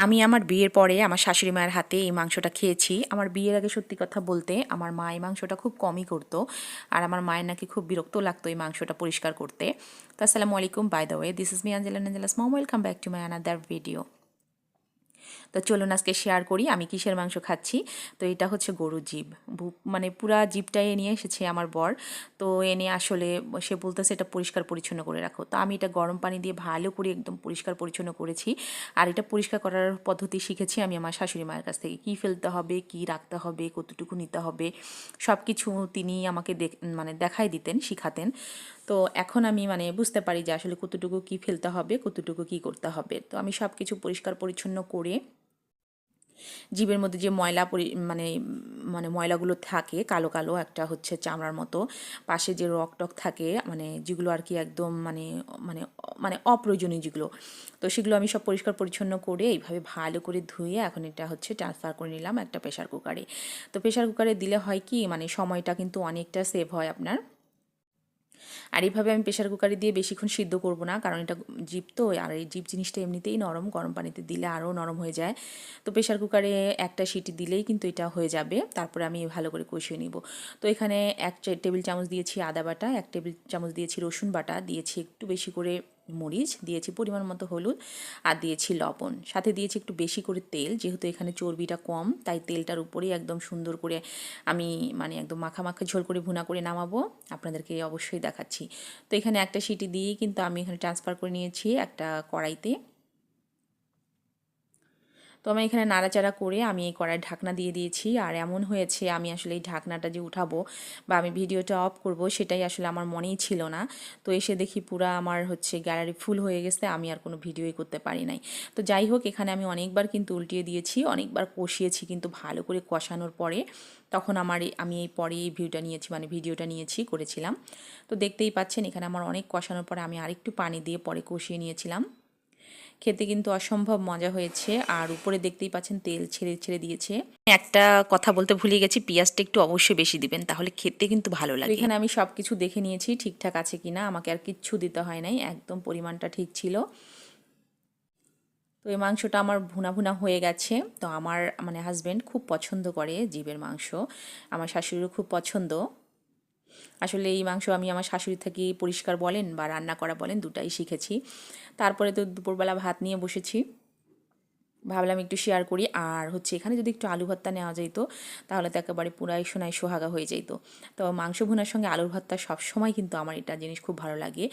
আমি আমার বিয়ের পরে আমার শাশুড়ি মায়ের হাতে এই মাংসটা খেয়েছি। আমার বিয়ের আগে সত্যি কথা বলতে আমার মা এই মাংসটা খুব কমই করতো, আর আমার মায়ের নাকি খুব বিরক্ত লাগতো এই মাংসটা পরিষ্কার করতে। তো আসসালামু আলাইকুম, by the way, this is me Angela mom, welcome back to my another video. তো চলুন আজকে শেয়ার করি আমি কিসের মাংস খাচ্ছি। তো এটা হচ্ছে গরুর জিব, মানে পুরা জিবটাই নিয়ে এসেছে আমার বর। তো এনে আসলে সে বলতেছে এটা পরিষ্কার পরিচ্ছন্ন করে রাখো। তো আমি এটা গরম পানি দিয়ে ভালো করে একদম পরিষ্কার পরিচ্ছন্ন করেছি। আর এটা পরিষ্কার করার পদ্ধতি শিখেছি আমি আমার শাশুড়ি মায়ের কাছ থেকে। কী ফেলতে হবে, কী রাখতে হবে, কতটুকু নিতে হবে, সব কিছু তিনি আমাকে মানে দেখাই দিতেন, শিখাতেন। তো এখন আমি মানে বুঝতে পারি যে আসলে কতটুকু কী ফেলতে হবে, কতটুকু কী করতে হবে। তো আমি সব কিছু পরিষ্কার পরিচ্ছন্ন করে জিভের মধ্যে যে ময়লা মানে মানে ময়লাগুলো থাকে কালো কালো একটা হচ্ছে চামড়ার মতো, পাশে যে রক টক থাকে মানে যেগুলো আর কি একদম মানে মানে মানে অপ্রয়োজনীয় যেগুলো, তো সেগুলো আমি সব পরিষ্কার পরিচ্ছন্ন করে এইভাবে ভালো করে ধুয়ে এখন এটা হচ্ছে ট্রান্সফার করে নিলাম একটা প্রেশার কুকারে। তো প্রেশার কুকারে দিলে হয় কি মানে সময়টা কিন্তু অনেকটা সেভ হয় আপনার। আর এইভাবে আমি প্রেশার কুকারে দিয়ে বেশিক্ষণ সিদ্ধ করব না, কারণ এটা জিপ তো, আর এই জিপ জিনিসটা এমনিতেই নরম, গরম পানিতে দিলে আরও নরম হয়ে যায়। তো প্রেশার কুকারে একটা সিটি দিলেই কিন্তু এটা হয়ে যাবে, তারপরে আমি ভালো করে কষিয়ে নিব। তো এখানে 1 টেবিল চামচ দিয়েছি আদা বাটা, 1 টেবিল চামচ দিয়েছি রসুন বাটা, দিয়েছি একটু বেশি করে মরিচ, দিয়েছি পরিমাণ মতো হলুদ, আর দিয়েছি লবণ, সাথে দিয়েছি একটু বেশি করে তেল, যেহেতু এখানে চর্বিটা কম তাই তেলটার উপরেই একদম সুন্দর করে আমি মানে একদম মাখা মাখা ঝোল করে ভুনা করে নামাবো, আপনাদেরকে অবশ্যই দেখাচ্ছি। তো এখানে একটা সিটি দিয়েই কিন্তু আমি এখানে ট্রান্সফার করে নিয়েছি একটা কড়াইতে। তো আমি এখানে নাড়াচাড়া করে আমি এই কড়াইয়ের ঢাকনা দিয়ে দিয়েছি। আর এমন হয়েছে আমি আসলে এই ঢাকনাটা যে উঠাবো বা আমি ভিডিওটা অফ করব সেটাই আসলে আমার মনেই ছিল না। তো এসে দেখি পুরা আমার হচ্ছে গ্যালারি ফুল হয়ে গেছে, আমি আর কোনো ভিডিওই করতে পারি নাই। তো যাই হোক, এখানে আমি অনেকবার কিন্তু উল্টিয়ে দিয়েছি, অনেকবার কষিয়েছি, কিন্তু ভালো করে কষানোর পরে তখন আমি এই পরে এই ভিউটা নিয়েছি, মানে ভিডিওটা নিয়েছি, করেছিলাম। তো দেখতেই পাচ্ছেন এখানে আমার অনেক কষানোর পরে আমি আরেকটু পানি দিয়ে পরে কষিয়ে নিয়েছিলাম। খেতে কিন্তু অসম্ভব মজা হয়েছে, আর উপরে দেখতেই পাচ্ছেন তেল ছেড়ে ছেড়ে দিয়েছে। একটা কথা বলতে ভুলে গেছি, পেঁয়াজটা একটু অবশ্যই বেশি দিবেন, তাহলে খেতে কিন্তু ভালো লাগে। এখানে আমি সব কিছু দেখে নিয়েছি ঠিকঠাক আছে কিনা, আমাকে আর কিচ্ছু দিতে হয় নাই, একদম পরিমাণটা ঠিক ছিল। তো এই মাংসটা আমার ভুনা ভুনা হয়ে গেছে। তো আমার মানে হাজব্যান্ড খুব পছন্দ করে জিবের মাংস, আমার শাশুড়িরও খুব পছন্দ। আসলে এই মাংস আমি আমার শাশুড়ি থেকে পরিষ্কার বলেন বা রান্না করা বলেন দুটাই শিখেছি। তারপরে তো দুপুরবেলা ভাত নিয়ে বসেছি, ভাবলাম একটু শেয়ার করি। আর হচ্ছে এখানে যদি একটু আলু ভর্তা নেওয়া যেত তাহলে তো একেবারে পুরাই সোনাই সোহাগা হয়ে যেত। তো মাংস ভুনার সঙ্গে আলুর ভর্তা সবসময় কিন্তু আমার এটা জিনিস খুব ভালো লাগে।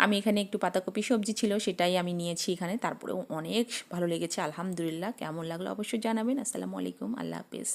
আমি এখানে একটু পাতাকপি সবজি ছিল সেটাই আমি নিয়েছি এখানে, তারপরেও অনেক ভালো লেগেছে আলহামদুলিল্লাহ। কেমন লাগলো অবশ্যই জানাবেন। আসসালামু আলাইকুম, আল্লাহ হাফেজ।